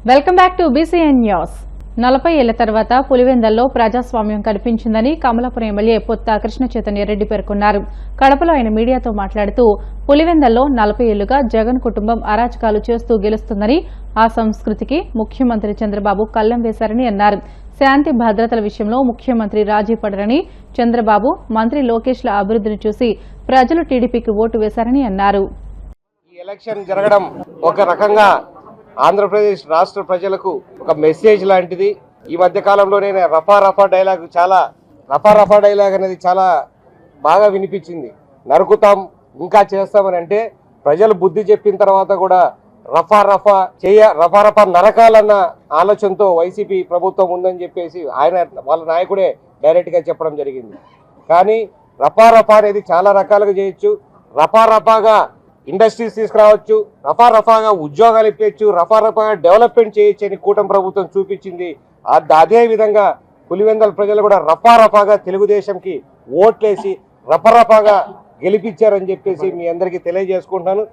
Welcome back to BCN news. 40 ఏళ్ల తర్వాత పులివెందల్లో ప్రజాస్వామ్యం కనిపించిందని కమలాపురం ఎమ్మెల్యే పొత్త కృష్ణ చైతన్య రెడ్డి పేర్కొన్నారు. కడపలో ఆయన మీడియాతో మాట్లాడుతూ పులివెందల్లో 40 ఏళ్లుగా జగన్ కుటుంబం అరాచకాలు చేస్తూ గెలుస్తుందని, ఆ సంస్కృతికి ముఖ్యమంత్రి చంద్రబాబు కళ్లెం వేశారని అన్నారు. శాంతి భద్రతల విషయంలో ముఖ్యమంత్రి రాజీ పడరని, చంద్రబాబు మంత్రి లోకేష్ల అభివృద్ధిని చూసి ప్రజలు టీడీపీకి ఓటు వేశారని అన్నారు. ఈ ఎలక్షన్ జరగడం ఒక రకంగా ఆంధ్రప్రదేశ్ రాష్ట్ర ప్రజలకు ఒక మెసేజ్ లాంటిది. ఈ మధ్య కాలంలోనే రఫా డైలాగ్ అనేది చాలా బాగా వినిపించింది. నరుకుతాం ఇంకా చేస్తామని అంటే ప్రజలు బుద్ధి చెప్పిన తర్వాత కూడా రఫా నరకాలన్న ఆలోచనతో వైసీపీ ప్రభుత్వం ఉందని చెప్పేసి వాళ్ళ నాయకుడే డైరెక్ట్గా చెప్పడం జరిగింది. కానీ రఫా అనేది చాలా రకాలుగా చేయొచ్చు. రఫాగా ఇండస్ట్రీస్ తీసుకురావచ్చు, రఫాగా ఉద్యోగాలు ఇప్పించచ్చు, రఫాగా డెవలప్మెంట్ చేయొచ్చు అని కూటమి ప్రభుత్వం చూపించింది. అదే విధంగా పులివెందల ప్రజలు కూడా రఫాగా తెలుగుదేశంకి ఓట్లేసి రఫాగా గెలిపించారని చెప్పేసి మీ అందరికీ తెలియజేసుకుంటున్నాను.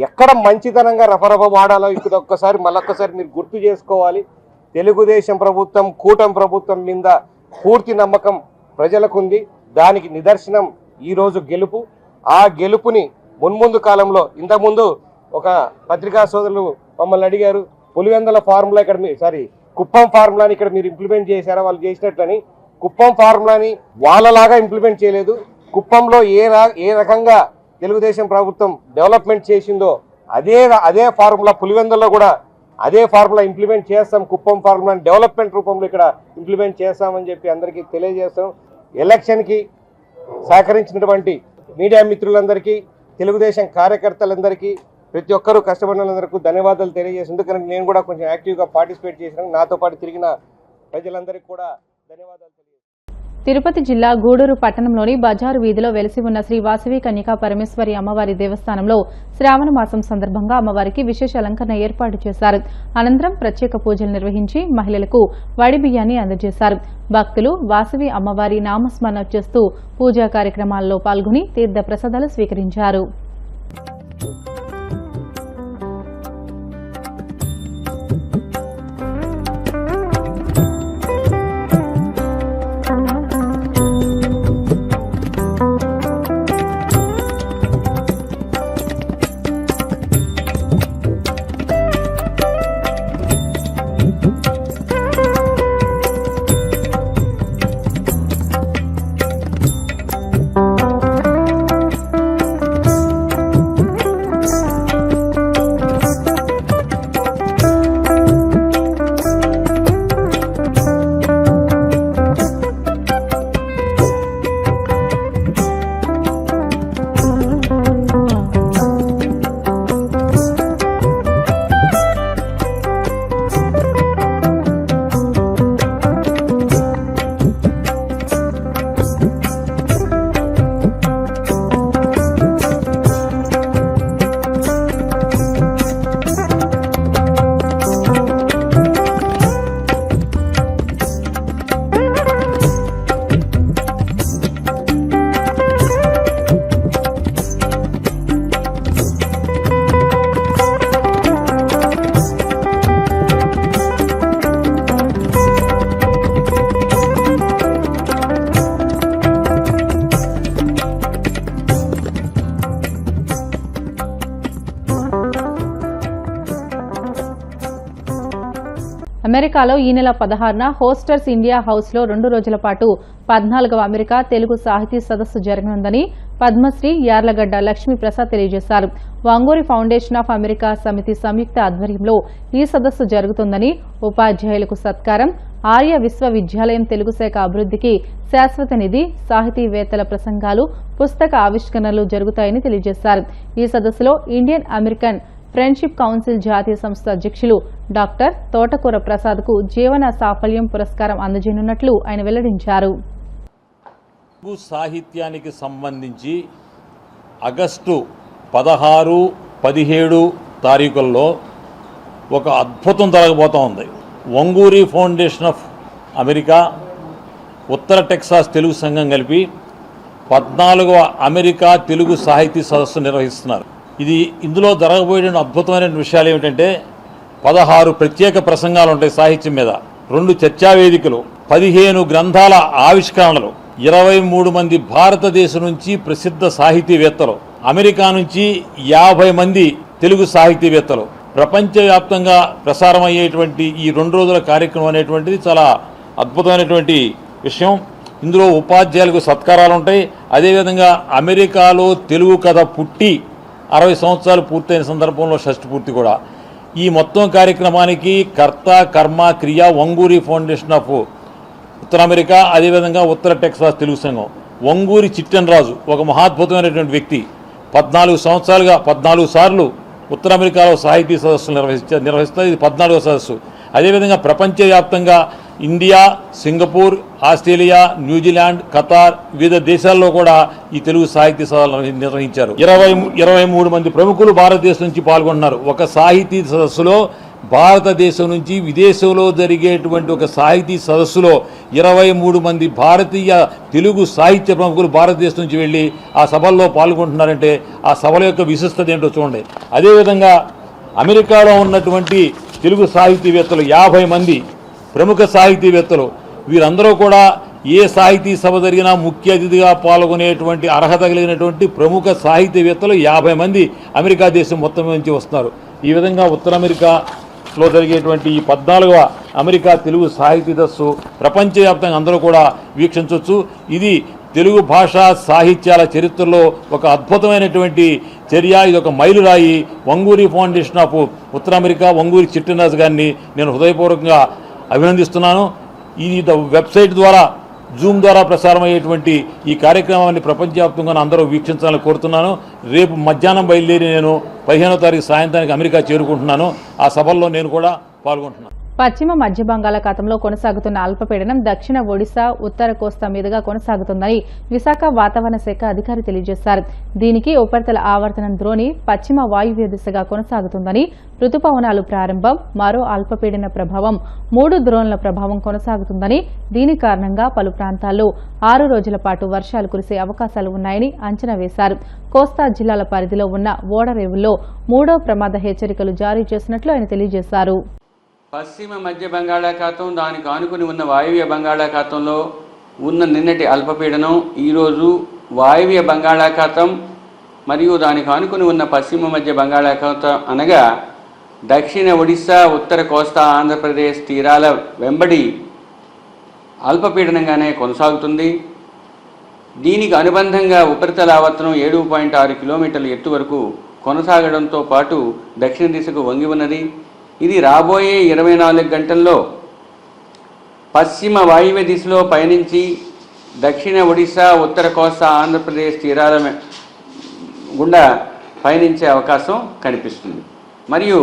ఎక్కడ మంచితనంగా రఫా వాడాలో ఇక్కడ మళ్ళొక్కసారి మీరు గుర్తు చేసుకోవాలి. తెలుగుదేశం ప్రభుత్వం కూటమి ప్రభుత్వం మీద పూర్తి నమ్మకం ప్రజలకు ఉంది. దానికి నిదర్శనం ఈరోజు గెలుపు. ఆ గెలుపుని మున్ముందు కాలంలో, ఇంతకుముందు ఒక పత్రికా సోదరులు మమ్మల్ని అడిగారు, పులివెందల ఫార్ములా కుప్పం ఫార్ములాని ఇక్కడ మీరు ఇంప్లిమెంట్ చేశారా, వాళ్ళు చేసినట్లని. కుప్పం ఫార్ములాని వాళ్ళలాగా ఇంప్లిమెంట్ చేయలేదు. కుప్పంలో ఏ రకంగా తెలుగుదేశం ప్రభుత్వం డెవలప్మెంట్ చేసిందో అదే ఫార్ములా పులివెందల్లో కూడా అదే ఫార్ములా ఇంప్లిమెంట్ చేస్తాం. కుప్పం ఫార్ములాని డెవలప్మెంట్ రూపంలో ఇక్కడ ఇంప్లిమెంట్ చేస్తామని చెప్పి అందరికీ తెలియజేస్తాం. ఎలక్షన్కి సహకరించినటువంటి మీడియా మిత్రులందరికీ, తెలుగుదేశం కార్యకర్తలందరికీ, ప్రతి ఒక్కరూ కష్టపడిన వాళ్ళందరికీ ధన్యవాదాలు తెలియజేసి, ఎందుకంటే నేను కూడా కొంచెం యాక్టివ్గా పార్టిసిపేట్ చేసినాను. నాతో పాటు తిరిగిన ప్రజలందరికీ కూడా ధన్యవాదాలు తెలియజేస్తాను. తిరుపతి జిల్లా గూడూరు పట్టణంలోని బజారు వీధిలో వెలిసి ఉన్న శ్రీ వాసవి కన్యకా పరమేశ్వరి అమ్మవారి దేవస్థానంలో శ్రావణ మాసం సందర్భంగా అమ్మవారికి విశేష అలంకరణ ఏర్పాటు చేశారు. అనంతరం ప్రత్యేక పూజలు నిర్వహించి మహిళలకు వడి బియ్యాన్ని అందజేశారు. భక్తులు వాసవి అమ్మవారి నామస్మరణ చేస్తూ పూజా కార్యక్రమాల్లో పాల్గొని తీర్థ ప్రసాదాలు స్వీకరించారు. అమెరికాలో ఈ నెల 16న హోస్టర్స్ ఇండియా హౌస్లో 2 రోజుల పాటు 14వ అమెరికా తెలుగు సాహితీ సదస్సు జరగనుందని పద్మశ్రీ యార్లగడ్డ లక్ష్మీప్రసాద్ తెలియజేశారు. వాంగూరి ఫౌండేషన్ ఆఫ్ అమెరికా సమితి సంయుక్త ఆధ్వర్యంలో ఈ సదస్సు జరుగుతుందని, ఉపాధ్యాయులకు సత్కారం, ఆర్య విశ్వవిద్యాలయం తెలుగు శాఖ అభివృద్ధికి శాశ్వత నిధి, సాహితీవేత్తల ప్రసంగాలు, పుస్తక ఆవిష్కరణలు జరుగుతాయని తెలియజేశారు. ఈ సదస్సులో ఇండియన్ అమెరికన్ ఫ్రెండ్షిప్ కౌన్సిల్ జాతీయ సంస్థ అధ్యక్షులు డాక్టర్ తోటకూర ప్రసాద్ కు జీవన సాఫల్యం పురస్కారం అందజేయనున్నట్లు ఆయన వెల్లడించారు. తెలుగు సాహిత్యానికి సంబంధించి ఆగస్టు 16, 17 తారీఖుల్లో ఒక అద్భుతం జరగబోతోంది. వంగూరి ఫౌండేషన్ ఆఫ్ అమెరికా, ఉత్తర టెక్సాస్ తెలుగు సంఘం కలిపి 14వ అమెరికా తెలుగు సాహితీ సదస్సు నిర్వహిస్తున్నారు. ఇందులో జరగబోయే అద్భుతమైన విషయాలు ఏమిటంటే, 16 ప్రత్యేక ప్రసంగాలు ఉంటాయి సాహిత్యం మీద, 2 చర్చా వేదికలు, 15 గ్రంథాల ఆవిష్కరణలు, 23 మంది భారతదేశం నుంచి ప్రసిద్ధ సాహితీవేత్తలు, అమెరికా నుంచి 50 మంది తెలుగు సాహితీవేత్తలు, ప్రపంచవ్యాప్తంగా ప్రసారమయ్యేటువంటి ఈ 2 రోజుల కార్యక్రమం అనేటువంటిది చాలా అద్భుతమైనటువంటి విషయం. ఇందులో ఉపాధ్యాయులకు సత్కారాలు ఉంటాయి. అదేవిధంగా అమెరికాలో తెలుగు కథ పుట్టి 60 సంవత్సరాలు పూర్తయిన సందర్భంలో షష్ఠి పూర్తి కూడా. ఈ మొత్తం కార్యక్రమానికి కర్త కర్మ క్రియ వంగూరి ఫౌండేషన్ ఆఫ్ ఉత్తర అమెరికా, అదేవిధంగా ఉత్తర టెక్సాస్ తెలుగు సంఘం. వంగూరి చిట్టెనరాజు ఒక మహాద్భుతమైనటువంటి వ్యక్తి. 14 సార్లు ఉత్తర అమెరికాలో సాహితీ సదస్సులు నిర్వహిస్తారు. ఇది 14వ సదస్సు. అదేవిధంగా ప్రపంచవ్యాప్తంగా India, Singapore, Australia, New Zealand, Qatar వివిధ దేశాల్లో కూడా ఈ తెలుగు సాహితీ సదస్సులు నిర్వహించారు. 23 మంది ప్రముఖులు భారతదేశం నుంచి పాల్గొన్నారు. ఒక సాహితీ సదస్సులో భారతదేశం నుంచి విదేశంలో జరిగేటువంటి ఒక సాహితీ సదస్సులో 23 మంది భారతీయ తెలుగు సాహిత్య ప్రముఖులు భారతదేశం నుంచి వెళ్ళి ఆ సభల్లో పాల్గొంటున్నారంటే ఆ సభల యొక్క విశిష్టత ఏంటో చూడండి. అదేవిధంగా అమెరికాలో ఉన్నటువంటి తెలుగు సాహితీవేత్తలు 50 మంది ప్రముఖ సాహితీవేత్తలు, వీరందరూ కూడా ఏ సాహితీ సభ జరిగినా ముఖ్య అతిథిగా పాల్గొనేటువంటి అర్హత కలిగినటువంటి ప్రముఖ సాహితీవేత్తలు 50 మంది అమెరికా దేశం మొత్తం నుంచి వస్తున్నారు. ఈ విధంగా ఉత్తర అమెరికాలో జరిగేటువంటి ఈ 14వ అమెరికా తెలుగు సాహితీ సదస్సు ప్రపంచవ్యాప్తంగా అందరూ కూడా వీక్షించవచ్చు. ఇది తెలుగు భాషా సాహిత్యాల చరిత్రలో ఒక అద్భుతమైనటువంటి చర్య. ఇది ఒక మైలురాయి. వంగూరి ఫౌండేషన్ ఆఫ్ ఉత్తర అమెరికా వంగూరి చిట్టెనరాజు గారిని నేను హృదయపూర్వకంగా అభినందిస్తున్నాను. ఈ వెబ్సైట్ ద్వారా జూమ్ ద్వారా ప్రసారమయ్యేటువంటి ఈ కార్యక్రమాన్ని ప్రపంచవ్యాప్తంగా అందరూ వీక్షించాలని కోరుతున్నాను. రేపు మధ్యాహ్నం బయలుదేరి నేను 15వ తారీఖు సాయంత్రానికి అమెరికా చేరుకుంటున్నాను. ఆ సభల్లో నేను కూడా పాల్గొంటున్నాను. పశ్చిమ మధ్య బంగాళాఖాతంలో కొనసాగుతున్న అల్పపీడనం దక్షిణ ఒడిశా, ఉత్తర కోస్తా మీదుగా కొనసాగుతుందని విశాఖ వాతావరణ శాఖ అధికారి తెలియజేశారు. దీనికి ఉపరితల ఆవర్తనం ద్రోణి పశ్చిమ వాయువ్య దిశగా కొనసాగుతుందని, రుతుపవనాలు ప్రారంభం, మరో అల్పపీడన ప్రభావం, 3 ద్రోణుల ప్రభావం కొనసాగుతుందని, దీని కారణంగా పలు ప్రాంతాల్లో 6 రోజుల పాటు వర్షాలు కురిసే అవకాశాలు ఉన్నాయని అంచనా వేశారు. కోస్తా జిల్లాల పరిధిలో ఉన్న ఓడరేవుల్లో 3వ ప్రమాద హెచ్చరికలు జారీ చేసినట్లు ఆయన తెలియజేశారు. పశ్చిమ మధ్య బంగాళాఖాతం, దానికి ఆనుకుని ఉన్న వాయువ్య బంగాళాఖాతంలో ఉన్న నిన్నటి అల్పపీడనం ఈరోజు వాయువ్య బంగాళాఖాతం మరియు దానికి ఆనుకుని ఉన్న పశ్చిమ మధ్య బంగాళాఖాతం అనగా దక్షిణ ఒడిశా, ఉత్తర కోస్తా ఆంధ్రప్రదేశ్ తీరాల వెంబడి అల్పపీడనంగానే కొనసాగుతుంది. దీనికి అనుబంధంగా ఉపరితల ఆవర్తనం 7.6 కిలోమీటర్ల ఎత్తు వరకు కొనసాగడంతో పాటు దక్షిణ దిశకు వంగి ఉన్నది. ఇది రాబోయే 24 గంటల్లో పశ్చిమ వాయువ్య దిశలో పయనించి దక్షిణ ఒడిశా, ఉత్తర కోస్తా ఆంధ్రప్రదేశ్ తీరాల గుండా పయనించే అవకాశం కనిపిస్తుంది. మరియు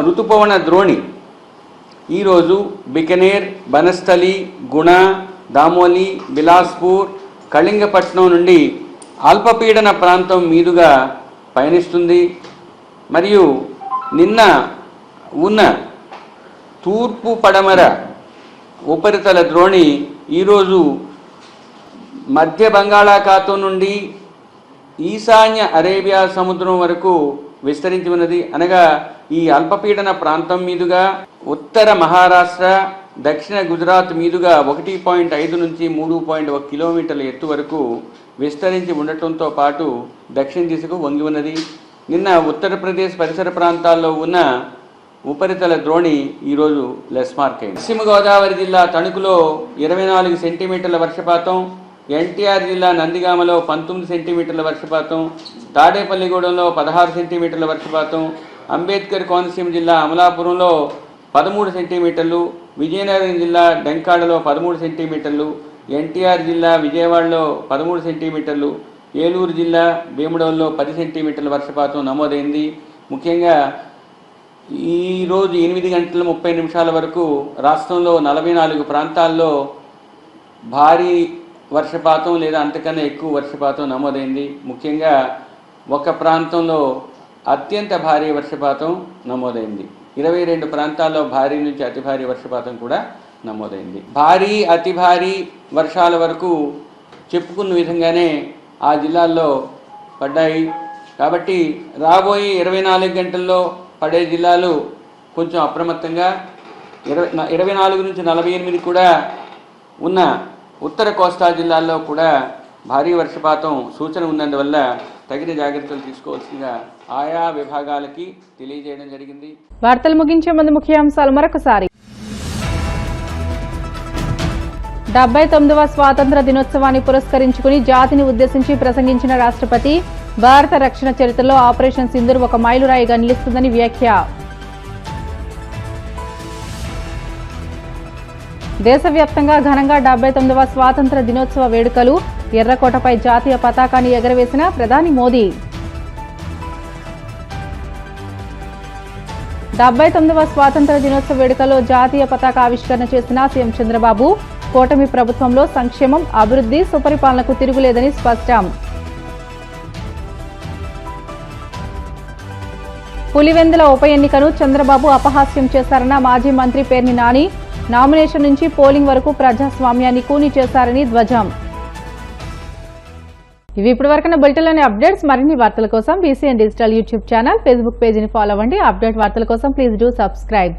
ఋతుపవన ద్రోణి ఈరోజు బికనేర్, బనస్థలి, గుణ, దామోలి, బిలాస్పూర్, కళింగపట్నం నుండి అల్పపీడన ప్రాంతం మీదుగా పయనిస్తుంది. మరియు నిన్న ఉన్న తూర్పు పడమర ఉపరితల ద్రోణి ఈరోజు మధ్య బంగాళాఖాతం నుండి ఈశాన్య అరేబియా సముద్రం వరకు విస్తరించి ఉన్నది. అనగా ఈ అల్పపీడన ప్రాంతం మీదుగా ఉత్తర మహారాష్ట్ర, దక్షిణ గుజరాత్ మీదుగా 1.5 నుంచి 3.1 కిలోమీటర్ల ఎత్తు వరకు విస్తరించి ఉండటంతో పాటు దక్షిణ దిశకు వంగి ఉన్నది. నిన్న ఉత్తరప్రదేశ్ పరిసర ప్రాంతాల్లో ఉన్న ఉపరితల ద్రోణి ఈరోజు లెస్ మార్క్ అయింది. పశ్చిమ గోదావరి జిల్లా తణుకులో 24 సెంటీమీటర్ల వర్షపాతం, ఎన్టీఆర్ జిల్లా నందిగామలో 19 సెంటీమీటర్ల వర్షపాతం, తాడేపల్లిగూడెంలో 16 సెంటీమీటర్ల వర్షపాతం, అంబేద్కర్ కోనసీమ జిల్లా అమలాపురంలో 13 సెంటీమీటర్లు, విజయనగరం జిల్లా డెంకాడలో 13 సెంటీమీటర్లు, ఎన్టీఆర్ జిల్లా విజయవాడలో 13 సెంటీమీటర్లు, ఏలూరు జిల్లా భీమడోల్లో 10 సెంటీమీటర్ల వర్షపాతం నమోదైంది. ముఖ్యంగా ఈరోజు 8 గంటల 30 నిమిషాల వరకు రాష్ట్రంలో 44 ప్రాంతాల్లో భారీ వర్షపాతం లేదా అంతకన్నా ఎక్కువ వర్షపాతం నమోదైంది. ముఖ్యంగా ఒక ప్రాంతంలో అత్యంత భారీ వర్షపాతం నమోదైంది. 22 ప్రాంతాల్లో భారీ నుంచి అతి భారీ వర్షపాతం కూడా నమోదైంది. భారీ అతి భారీ వర్షాల వరకు చెప్పుకున్న విధంగానే ఆ జిల్లాల్లో పడ్డాయి. కాబట్టి రాబోయే 24 గంటల్లో పడే జిల్లాలు కొంచెం అప్రమత్తంగా 24 నుంచి 48 కూడా ఉన్న ఉత్తర కోస్తా జిల్లాల్లో కూడా భారీ వర్షపాతం సూచన ఉన్నందువల్ల తగిన జాగ్రత్తలు తీసుకోవాల్సిందిగా ఆయా విభాగాలకి తెలియజేయడం జరిగింది. వార్తలు ముగించే ముందు ముఖ్యాంశాలు మరొకసారి. 79వ స్వాతంత్ర దినోత్సవాన్ని పురస్కరించుకుని జాతిని ఉద్దేశించి ప్రసంగించిన రాష్ట్రపతి, భారత రక్షణ చరిత్రలో ఆపరేషన్ సింధూర్ ఒక మైలురాయిగా నిలుస్తుందని వ్యాఖ్య. దేశవ్యాప్తంగా ఘనంగా 79వ స్వాతంత్ర దినోత్సవ వేడుకలు, ఎర్రకోటపై జాతీయ పతాకాన్ని ఎగరవేసిన ప్రధాని మోదీ. 79వ స్వాతంత్ర దినోత్సవ వేడుకల్లో జాతీయ పతాక ఆవిష్కరణ చేసిన సీఎం చంద్రబాబు, కూటమి ప్రభుత్వంలో సంక్షేమం, అభివృద్ధి, సుపరిపాలనకు తిరుగులేదని స్పష్టం. పులివెందుల ఉప ఎన్నికను చంద్రబాబు అపహాస్యం చేశారన్న మాజీ మంత్రి పేర్ని నాని, నామినేషన్ నుంచి పోలింగ్ వరకు ప్రజాస్వామ్యాన్ని కూని చేశారని ధ్వజం. ఇవి ఇప్పటివరకున్న బులెటిన్లోని అప్డేట్స్. మరిన్ని వార్తల కోసం BCN digital YouTube channel, Facebook పేజీని ఫాలో అవ్వండి. అప్డేట్ వార్తల కోసం ప్లీజ్ డూ సబ్స్క్రైబ్.